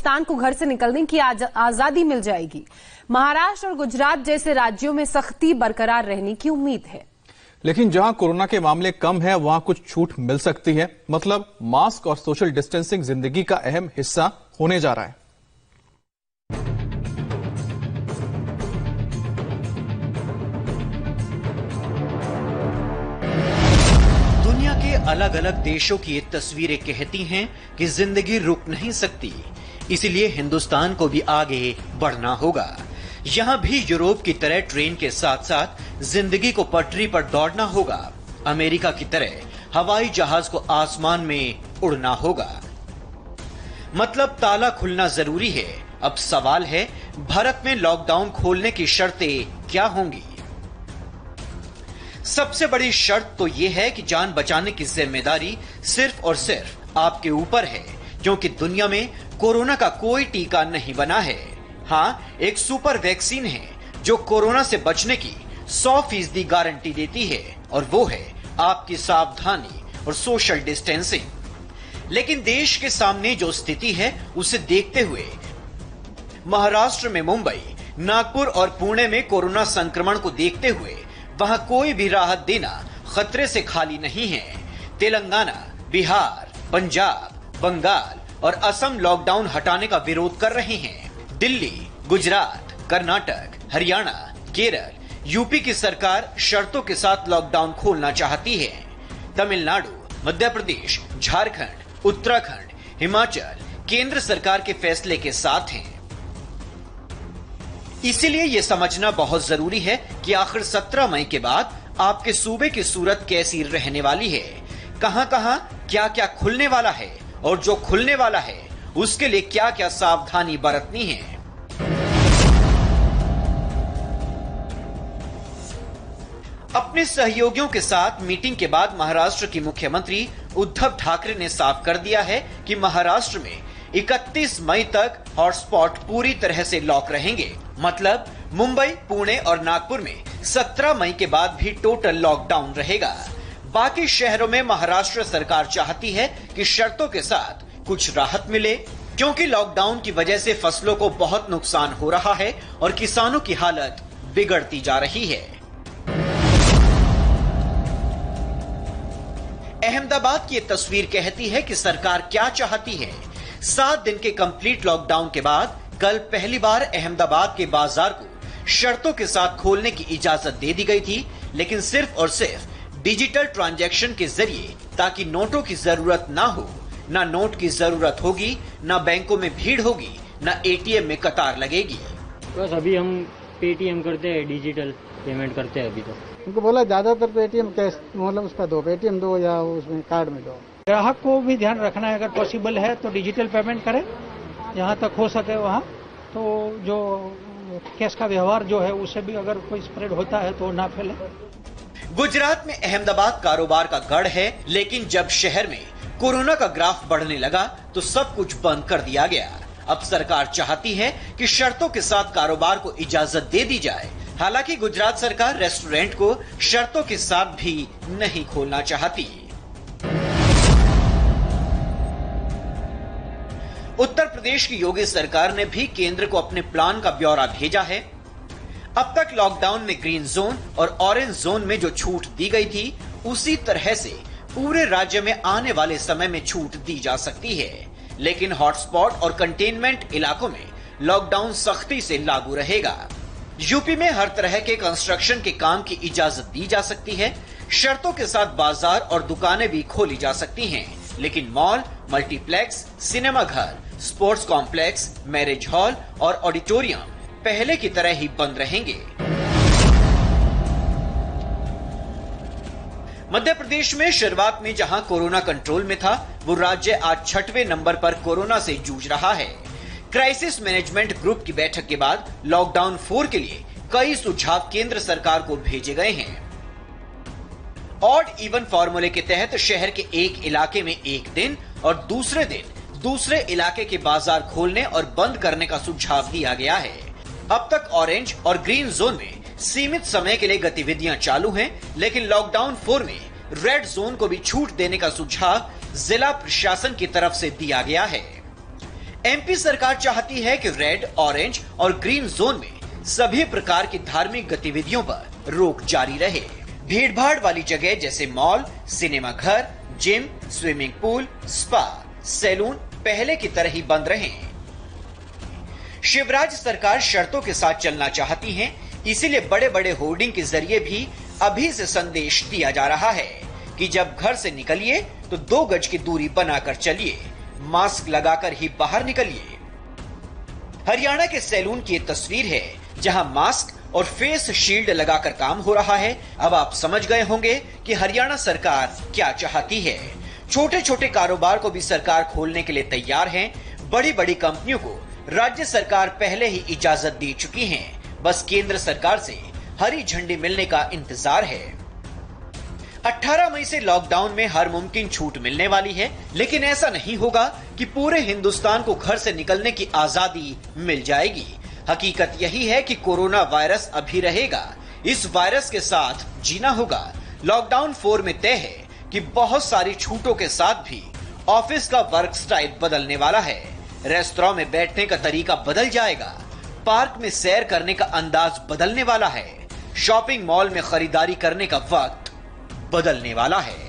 हिंदुस्तान को घर से निकलने की आजादी मिल जाएगी। महाराष्ट्र और गुजरात जैसे राज्यों में सख्ती बरकरार रहने की उम्मीद है। लेकिन जहां कोरोना के मामले कम है वहां कुछ छूट मिल सकती है। मतलब मास्क और सोशल डिस्टेंसिंग जिंदगी का अहम हिस्सा होने जा रहा है। दुनिया के अलग अलग देशों की ये तस्वीरें कहती हैं कि जिंदगी रुक नहीं सकती, इसलिए हिंदुस्तान को भी आगे बढ़ना होगा। यहाँ भी यूरोप की तरह ट्रेन के साथ साथ जिंदगी को पटरी पर दौड़ना होगा। अमेरिका की तरह हवाई जहाज को आसमान में उड़ना होगा। मतलब ताला खुलना जरूरी है। अब सवाल है, भारत में लॉकडाउन खोलने की शर्तें क्या होंगी? सबसे बड़ी शर्त तो यह है कि जान बचाने की जिम्मेदारी सिर्फ और सिर्फ आपके ऊपर है, क्योंकि दुनिया में कोरोना का कोई टीका नहीं बना है। हाँ, एक सुपर वैक्सीन है जो कोरोना से बचने की 100% गारंटी देती है, और वो है आपकी सावधानी और सोशल डिस्टेंसिंग। लेकिन देश के सामने जो स्थिति है उसे देखते हुए महाराष्ट्र में मुंबई, नागपुर और पुणे में कोरोना संक्रमण को देखते हुए वहां कोई भी राहत देना खतरे से खाली नहीं है। तेलंगाना, बिहार, पंजाब, बंगाल और असम लॉकडाउन हटाने का विरोध कर रहे हैं। दिल्ली, गुजरात, कर्नाटक, हरियाणा, केरल, यूपी की सरकार शर्तों के साथ लॉकडाउन खोलना चाहती है। तमिलनाडु, मध्य प्रदेश, झारखंड, उत्तराखंड, हिमाचल केंद्र सरकार के फैसले के साथ हैं। इसीलिए यह समझना बहुत जरूरी है कि आखिर 17 मई के बाद आपके सूबे की सूरत कैसी रहने वाली है, कहां-कहां क्या-क्या खुलने वाला है, और जो खुलने वाला है उसके लिए क्या-क्या सावधानी बरतनी है। अपने सहयोगियों के साथ मीटिंग के बाद महाराष्ट्र की मुख्यमंत्री उद्धव ठाकरे ने साफ कर दिया है कि महाराष्ट्र में 31 मई तक हॉटस्पॉट पूरी तरह से लॉक रहेंगे। मतलब मुंबई, पुणे और नागपुर में 17 मई के बाद भी टोटल लॉकडाउन रहेगा। बाकी शहरों में महाराष्ट्र सरकार चाहती है कि शर्तों के साथ कुछ राहत मिले, क्योंकि लॉकडाउन की वजह से फसलों को बहुत नुकसान हो रहा है और किसानों की हालत बिगड़ती जा रही है। अहमदाबाद की ये तस्वीर कहती है कि सरकार क्या चाहती है। 7 दिन के कंप्लीट लॉकडाउन के बाद कल पहली बार अहमदाबाद के बाजार को शर्तों के साथ खोलने की इजाजत दे दी गई थी, लेकिन सिर्फ और सिर्फ डिजिटल ट्रांजैक्शन के जरिए, ताकि नोटों की जरूरत ना हो। ना नोट की जरूरत होगी, ना बैंकों में भीड़ होगी, ना एटीएम में कतार लगेगी। बस अभी हम पेटीएम करते हैं, डिजिटल पेमेंट करते हैं अभी तो। उनको बोला ज्यादातर पेटीएम कैश, मतलब उसका दो, पेटीएम दो या उसमें कार्ड में दो। ग्राहक को भी ध्यान रखना है, अगर पॉसिबल है तो डिजिटल पेमेंट करें, जहां तक हो सके वहां। तो जो कैश का व्यवहार जो है उससे भी अगर कोई स्प्रेड होता है तो ना फैले। गुजरात में अहमदाबाद कारोबार का गढ़ है, लेकिन जब शहर में कोरोना का ग्राफ बढ़ने लगा तो सब कुछ बंद कर दिया गया। अब सरकार चाहती है कि शर्तों के साथ कारोबार को इजाजत दे दी जाए। हालांकि गुजरात सरकार रेस्टोरेंट को शर्तों के साथ भी नहीं खोलना चाहती। उत्तर प्रदेश की योगी सरकार ने भी केंद्र को अपने प्लान का ब्यौरा भेजा है। अब तक लॉकडाउन में ग्रीन जोन और ऑरेंज जोन में जो छूट दी गई थी, उसी तरह से पूरे राज्य में आने वाले समय में छूट दी जा सकती है। लेकिन हॉटस्पॉट और कंटेनमेंट इलाकों में लॉकडाउन सख्ती से लागू रहेगा। यूपी में हर तरह के कंस्ट्रक्शन के काम की इजाजत दी जा सकती है। शर्तों के साथ बाजार और दुकानें भी खोली जा सकती हैं, लेकिन मॉल, मल्टीप्लेक्स, सिनेमा घर, स्पोर्ट्स कॉम्प्लेक्स, मैरिज हॉल और ऑडिटोरियम पहले की तरह ही बंद रहेंगे। मध्य प्रदेश में शुरुआत में जहां कोरोना कंट्रोल में था, वो राज्य आज 6वें नंबर पर कोरोना से जूझ रहा है। क्राइसिस मैनेजमेंट ग्रुप की बैठक के बाद लॉकडाउन 4 के लिए कई सुझाव केंद्र सरकार को भेजे गए हैं। ऑड इवन फॉर्मूले के तहत शहर के एक इलाके में एक दिन और दूसरे दिन दूसरे इलाके के बाजार खोलने और बंद करने का सुझाव दिया गया है। अब तक ऑरेंज और ग्रीन जोन में सीमित समय के लिए गतिविधियां चालू हैं, लेकिन लॉकडाउन 4 में रेड जोन को भी छूट देने का सुझाव जिला प्रशासन की तरफ से दिया गया है। एमपी सरकार चाहती है कि रेड, ऑरेंज और ग्रीन जोन में सभी प्रकार की धार्मिक गतिविधियों पर रोक जारी रहे। भीड़भाड़ वाली जगह जैसे मॉल, सिनेमा घर, gym, swimming pool, spa, salon पहले की तरह ही बंद रहें। शिवराज सरकार शर्तों के साथ चलना चाहती है, इसीलिए बड़े बड़े होर्डिंग के जरिए भी अभी से संदेश दिया जा रहा है कि जब घर से निकलिए तो 2 गज की दूरी बनाकर चलिए, मास्क लगाकर ही बाहर निकलिए। हरियाणा के सैलून की ये तस्वीर है जहां मास्क और फेस शील्ड लगाकर काम हो रहा है। अब आप समझ गए होंगे कि हरियाणा सरकार क्या चाहती है। छोटे छोटे कारोबार को भी सरकार खोलने के लिए तैयार है। बड़ी बड़ी कंपनियों को राज्य सरकार पहले ही इजाजत दे चुकी है, बस केंद्र सरकार से हरी झंडी मिलने का इंतजार है। 18 मई से लॉकडाउन में हर मुमकिन छूट मिलने वाली है, लेकिन ऐसा नहीं होगा कि पूरे हिंदुस्तान को घर से निकलने की आजादी मिल जाएगी। हकीकत यही है कि कोरोना वायरस अभी रहेगा, इस वायरस के साथ जीना होगा। लॉकडाउन 4 में तय है कि बहुत सारी छूटों के साथ भी ऑफिस का वर्क स्टाइल बदलने वाला है। रेस्तरां में बैठने का तरीका बदल जाएगा, पार्क में सैर करने का अंदाज बदलने वाला है, शॉपिंग मॉल में खरीदारी करने का वक्त बदलने वाला है।